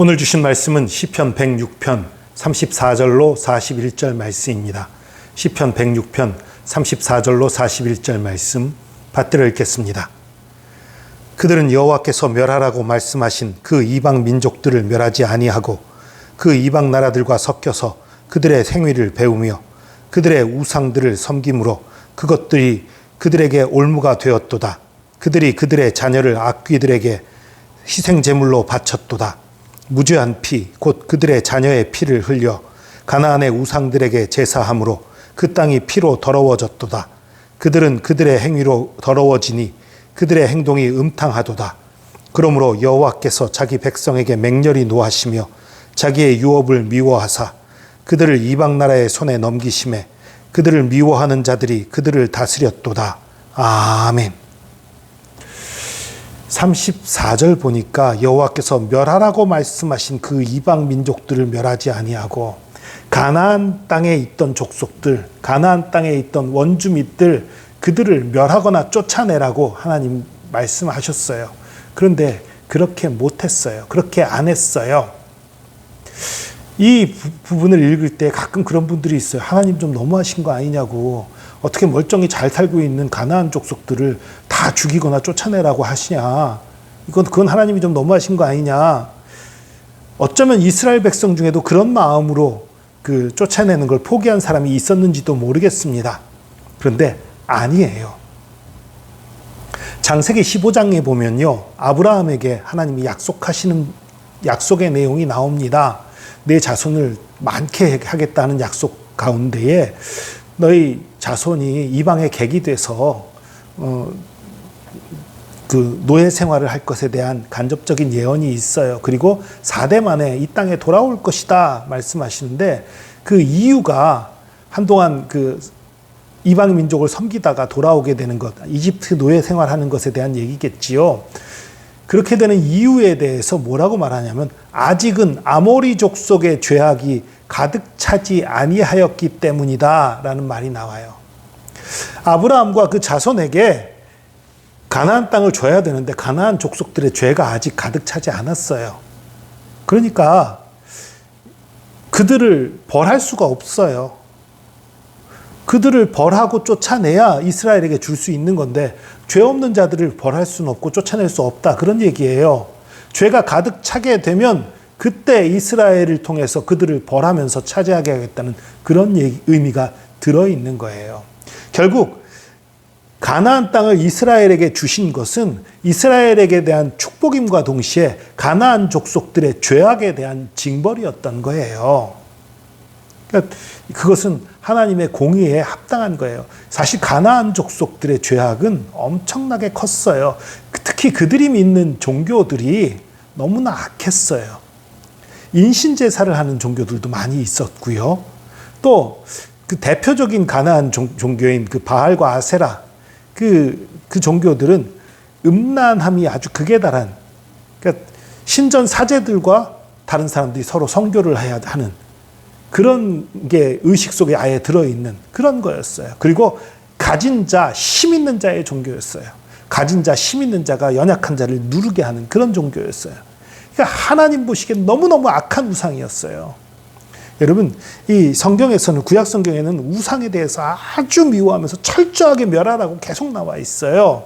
오늘 주신 말씀은 시편 106편 34절로 41절 말씀입니다. 시편 106편 34절로 41절 말씀 받들어 읽겠습니다. 그들은 여호와께서 멸하라고 말씀하신 그 이방 민족들을 멸하지 아니하고 그 이방 나라들과 섞여서 그들의 행위를 배우며 그들의 우상들을 섬김으로 그것들이 그들에게 올무가 되었도다. 그들이 그들의 자녀를 악귀들에게 희생제물로 바쳤도다. 무죄한 피, 곧 그들의 자녀의 피를 흘려 가나안의 우상들에게 제사함으로 그 땅이 피로 더러워졌도다. 그들은 그들의 행위로 더러워지니 그들의 행동이 음탕하도다. 그러므로 여호와께서 자기 백성에게 맹렬히 노하시며 자기의 유업을 미워하사 그들을 이방 나라의 손에 넘기심에 그들을 미워하는 자들이 그들을 다스렸도다. 아멘. 34절 보니까 여호와께서 멸하라고 말씀하신 그 이방 민족들을 멸하지 아니하고 가나안 땅에 있던 족속들, 가나안 땅에 있던 원주민들 그들을 멸하거나 쫓아내라고 하나님 말씀하셨어요. 그런데 그렇게 못했어요. 그렇게 안 했어요. 이 부분을 읽을 때 가끔 그런 분들이 있어요. 하나님 좀 너무하신 거 아니냐고. 어떻게 멀쩡히 잘 살고 있는 가나안 족속들을 다 죽이거나 쫓아내라고 하시냐. 그건 하나님이 좀 너무하신 거 아니냐. 어쩌면 이스라엘 백성 중에도 그런 마음으로 쫓아내는 걸 포기한 사람이 있었는지도 모르겠습니다. 그런데 아니에요. 창세기 15장에 보면요. 아브라함에게 하나님이 약속하시는 약속의 내용이 나옵니다. 내 자손을 많게 하겠다는 약속 가운데에 너희 자손이 이방의 객이 돼서 노예 생활을 할 것에 대한 간접적인 예언이 있어요. 그리고 4대 만에 이 땅에 돌아올 것이다 말씀하시는데 그 이유가 한동안 이방 민족을 섬기다가 돌아오게 되는 것, 이집트 노예 생활하는 것에 대한 얘기겠지요. 그렇게 되는 이유에 대해서 뭐라고 말하냐면 아직은 아모리 족속의 죄악이 가득 차지 아니하였기 때문이다 라는 말이 나와요. 아브라함과 그 자손에게 가나안 땅을 줘야 되는데 가나안 족속들의 죄가 아직 가득 차지 않았어요. 그러니까 그들을 벌할 수가 없어요. 그들을 벌하고 쫓아내야 이스라엘에게 줄 수 있는 건데 죄 없는 자들을 벌할 수는 없고 쫓아낼 수 없다. 그런 얘기예요. 죄가 가득 차게 되면 그때 이스라엘을 통해서 그들을 벌하면서 차지하게 하겠다는 그런 의미가 들어있는 거예요. 결국 가나안 땅을 이스라엘에게 주신 것은 이스라엘에게 대한 축복임과 동시에 가나안 족속들의 죄악에 대한 징벌이었던 거예요. 그러니까 그것은 하나님의 공의에 합당한 거예요. 사실 가나안 족속들의 죄악은 엄청나게 컸어요. 특히 그들이 믿는 종교들이 너무나 악했어요. 인신제사를 하는 종교들도 많이 있었고요. 또 그 대표적인 가나안 종교인 그 바알과 아세라 그 종교들은 음란함이 아주 극에 달한, 그러니까 신전 사제들과 다른 사람들이 서로 성교를 해야 하는 그런 게 의식 속에 아예 들어있는 그런 거였어요. 그리고 가진 자, 힘 있는 자의 종교였어요. 가진 자, 힘 있는 자가 연약한 자를 누르게 하는 그런 종교였어요. 그러니까 하나님 보시기엔 너무너무 악한 우상이었어요. 여러분, 이 성경에서는, 구약 성경에는 우상에 대해서 아주 미워하면서 철저하게 멸하라고 계속 나와 있어요.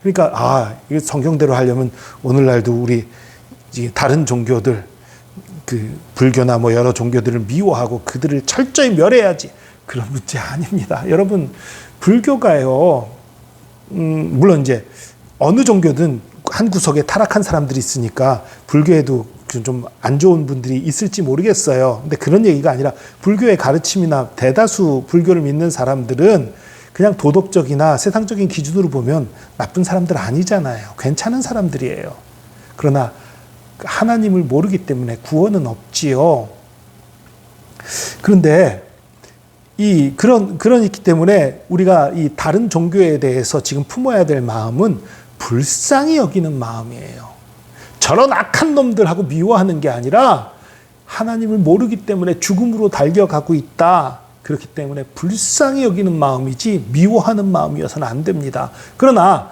그러니까 이게 성경대로 하려면 오늘날도 우리 다른 종교들, 불교나 여러 종교들을 미워하고 그들을 철저히 멸해야지. 그런 문제 아닙니다. 여러분, 불교가요, 물론 이제 어느 종교든 한 구석에 타락한 사람들이 있으니까 불교에도 좀 안 좋은 분들이 있을지 모르겠어요. 근데 그런 얘기가 아니라 불교의 가르침이나 대다수 불교를 믿는 사람들은 그냥 도덕적이나 세상적인 기준으로 보면 나쁜 사람들 아니잖아요. 괜찮은 사람들이에요. 그러나 하나님을 모르기 때문에 구원은 없지요. 그런데 그러기 때문에 우리가 이 다른 종교에 대해서 지금 품어야 될 마음은 불쌍히 여기는 마음이에요. 저런 악한 놈들하고 미워하는 게 아니라 하나님을 모르기 때문에 죽음으로 달려가고 있다. 그렇기 때문에 불쌍히 여기는 마음이지 미워하는 마음이어서는 안 됩니다. 그러나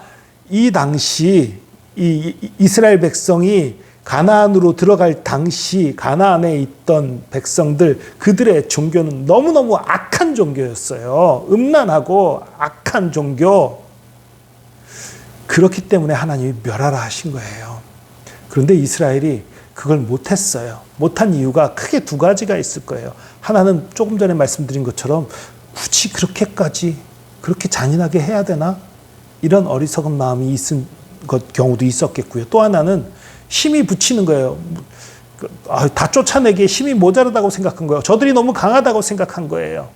이 당시 이 이스라엘 백성이 가나안으로 들어갈 당시 가나안에 있던 백성들, 그들의 종교는 너무너무 악한 종교였어요. 음란하고 악한 종교. 그렇기 때문에 하나님이 멸하라 하신 거예요. 그런데 이스라엘이 그걸 못했어요. 못한 이유가 크게 두 가지가 있을 거예요. 하나는 조금 전에 말씀드린 것처럼 굳이 그렇게까지 그렇게 잔인하게 해야 되나? 이런 어리석은 마음이 있은 경우도 있었겠고요. 또 하나는 힘이 붙이는 거예요. 다 쫓아내기에 힘이 모자르다고 생각한 거예요. 저들이 너무 강하다고 생각한 거예요.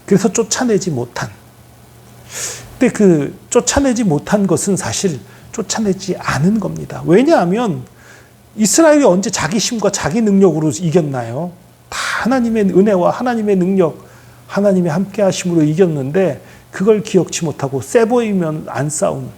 그래서 쫓아내지 못한. 근데 그 쫓아내지 못한 것은 사실 쫓아내지 않은 겁니다. 왜냐하면 이스라엘이 언제 자기 힘과 자기 능력으로 이겼나요? 다 하나님의 은혜와 하나님의 능력, 하나님의 함께 하심으로 이겼는데 그걸 기억치 못하고 세 보이면 안 싸우는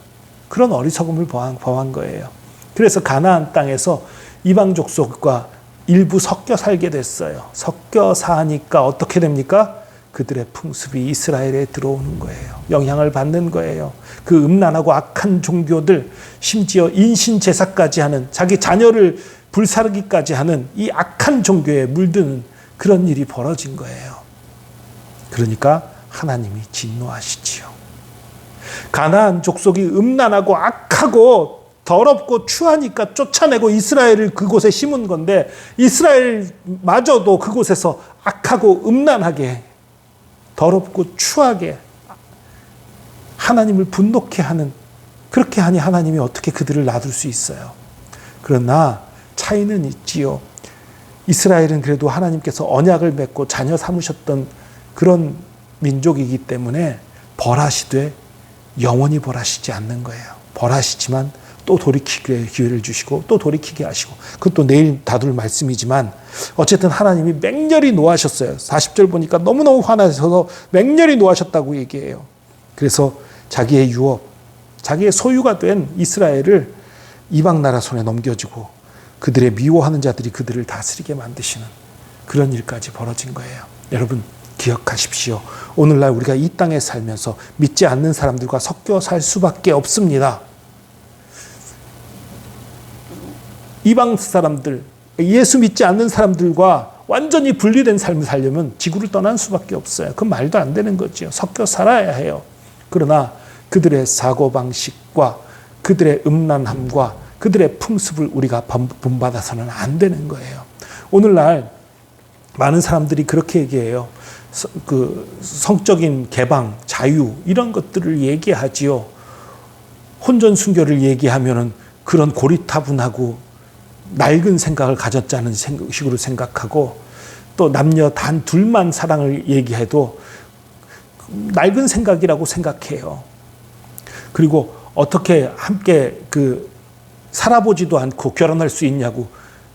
그런 어리석음을 범한 거예요. 그래서 가나안 땅에서 이방 족속과 일부 섞여 살게 됐어요. 섞여 사니까 어떻게 됩니까? 그들의 풍습이 이스라엘에 들어오는 거예요. 영향을 받는 거예요. 그 음란하고 악한 종교들, 심지어 인신 제사까지 하는, 자기 자녀를 불사르기까지 하는 이 악한 종교에 물드는 그런 일이 벌어진 거예요. 그러니까 하나님이 진노하시지요. 가나안 족속이 음란하고 악하고 더럽고 추하니까 쫓아내고 이스라엘을 그곳에 심은 건데, 이스라엘마저도 그곳에서 악하고 음란하게 더럽고 추하게 하나님을 분노케 하는, 그렇게 하니 하나님이 어떻게 그들을 놔둘 수 있어요? 그러나 차이는 있지요. 이스라엘은 그래도 하나님께서 언약을 맺고 자녀 삼으셨던 그런 민족이기 때문에 벌하시되 영원히 벌하시지 않는 거예요. 벌하시지만 또 돌이키게 기회를 주시고 또 돌이키게 하시고, 그것도 내일 다룰 말씀이지만 어쨌든 하나님이 맹렬히 노하셨어요. 40절 보니까 너무너무 화나셔서 맹렬히 노하셨다고 얘기해요. 그래서 자기의 유업, 자기의 소유가 된 이스라엘을 이방 나라 손에 넘겨주고 그들의 미워하는 자들이 그들을 다스리게 만드시는 그런 일까지 벌어진 거예요. 여러분 기억하십시오. 오늘날 우리가 이 땅에 살면서 믿지 않는 사람들과 섞여 살 수밖에 없습니다. 이방 사람들, 예수 믿지 않는 사람들과 완전히 분리된 삶을 살려면 지구를 떠난 수밖에 없어요. 그건 말도 안 되는 거죠. 섞여 살아야 해요. 그러나 그들의 사고방식과 그들의 음란함과 그들의 풍습을 우리가 본받아서는 안 되는 거예요. 오늘날 많은 사람들이 그렇게 얘기해요. 그 성적인 개방, 자유 이런 것들을 얘기하지요. 혼전 순결을 얘기하면은 그런 고리타분하고 낡은 생각을 가졌다는 식으로 생각하고, 또 남녀 단 둘만 사랑을 얘기해도 낡은 생각이라고 생각해요. 그리고 어떻게 함께 살아보지도 않고 결혼할 수 있냐고.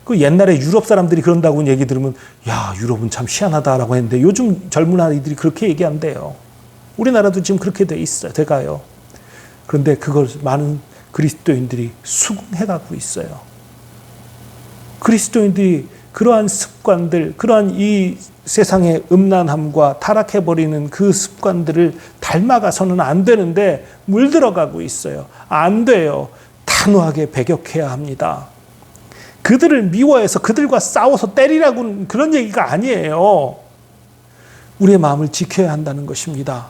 그 옛날에 유럽 사람들이 그런다고 얘기 들으면 야, 유럽은 참 희한하다라고 했는데 요즘 젊은 아이들이 그렇게 얘기한대요. 우리나라도 지금 그렇게 돼가요. 그런데 그걸 많은 그리스도인들이 수긍해가고 있어요. 그리스도인들이 그러한 습관들, 그러한 이 세상의 음란함과 타락해버리는 그 습관들을 닮아가서는 안 되는데 물들어가고 있어요. 안 돼요. 단호하게 배격해야 합니다. 그들을 미워해서 그들과 싸워서 때리라고 그런 얘기가 아니에요. 우리의 마음을 지켜야 한다는 것입니다.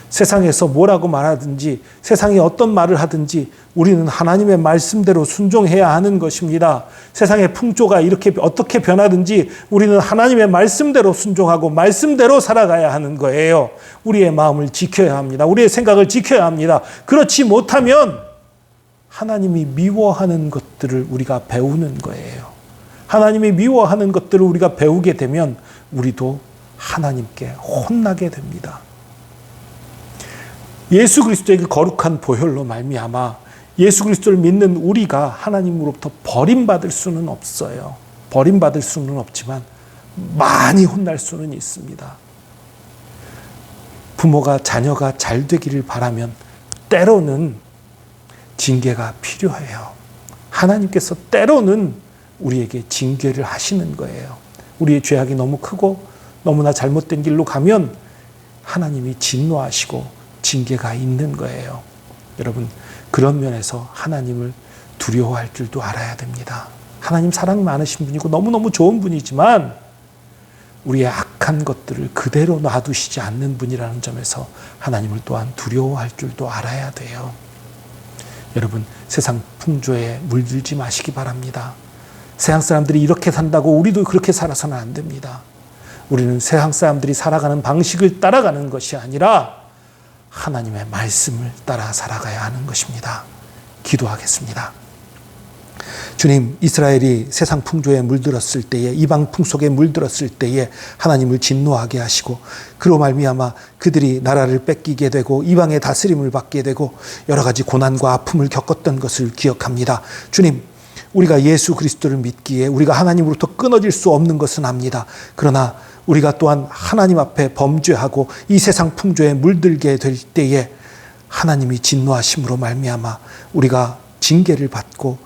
세상에서 뭐라고 말하든지, 세상이 어떤 말을 하든지 우리는 하나님의 말씀대로 순종해야 하는 것입니다. 세상의 풍조가 이렇게 어떻게 변하든지 우리는 하나님의 말씀대로 순종하고 말씀대로 살아가야 하는 거예요. 우리의 마음을 지켜야 합니다. 우리의 생각을 지켜야 합니다. 그렇지 못하면 하나님이 미워하는 것들을 우리가 배우는 거예요. 하나님이 미워하는 것들을 우리가 배우게 되면 우리도 하나님께 혼나게 됩니다. 예수 그리스도의 그 거룩한 보혈로 말미암아 예수 그리스도를 믿는 우리가 하나님으로부터 버림받을 수는 없어요. 버림받을 수는 없지만 많이 혼날 수는 있습니다. 부모가 자녀가 잘 되기를 바라면 때로는 징계가 필요해요. 하나님께서 때로는 우리에게 징계를 하시는 거예요. 우리의 죄악이 너무 크고 너무나 잘못된 길로 가면 하나님이 진노하시고 징계가 있는 거예요. 여러분, 그런 면에서 하나님을 두려워할 줄도 알아야 됩니다. 하나님 사랑 많으신 분이고 너무너무 좋은 분이지만 우리의 악한 것들을 그대로 놔두시지 않는 분이라는 점에서 하나님을 또한 두려워할 줄도 알아야 돼요. 여러분, 세상 풍조에 물들지 마시기 바랍니다. 세상 사람들이 이렇게 산다고 우리도 그렇게 살아서는 안 됩니다. 우리는 세상 사람들이 살아가는 방식을 따라가는 것이 아니라 하나님의 말씀을 따라 살아가야 하는 것입니다. 기도하겠습니다. 주님, 이스라엘이 세상 풍조에 물들었을 때에, 이방 풍속에 물들었을 때에 하나님을 진노하게 하시고 그로 말미암아 그들이 나라를 뺏기게 되고 이방의 다스림을 받게 되고 여러 가지 고난과 아픔을 겪었던 것을 기억합니다. 주님, 우리가 예수 그리스도를 믿기에 우리가 하나님으로부터 끊어질 수 없는 것은 압니다. 그러나 우리가 또한 하나님 앞에 범죄하고 이 세상 풍조에 물들게 될 때에 하나님이 진노하심으로 말미암아 우리가 징계를 받고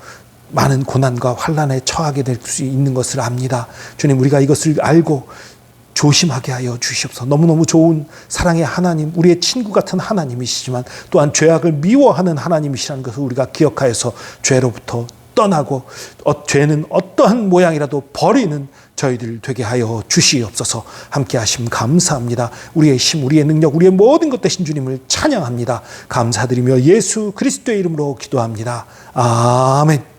많은 고난과 환난에 처하게 될 수 있는 것을 압니다. 주님, 우리가 이것을 알고 조심하게 하여 주시옵소서. 너무너무 좋은 사랑의 하나님, 우리의 친구 같은 하나님이시지만 또한 죄악을 미워하는 하나님이시라는 것을 우리가 기억하여서 죄로부터 떠나고 죄는 어떠한 모양이라도 버리는 저희들 되게 하여 주시옵소서. 함께 하심 감사합니다. 우리의 힘, 우리의 능력, 우리의 모든 것 되신 주님을 찬양합니다. 감사드리며 예수 그리스도의 이름으로 기도합니다. 아멘.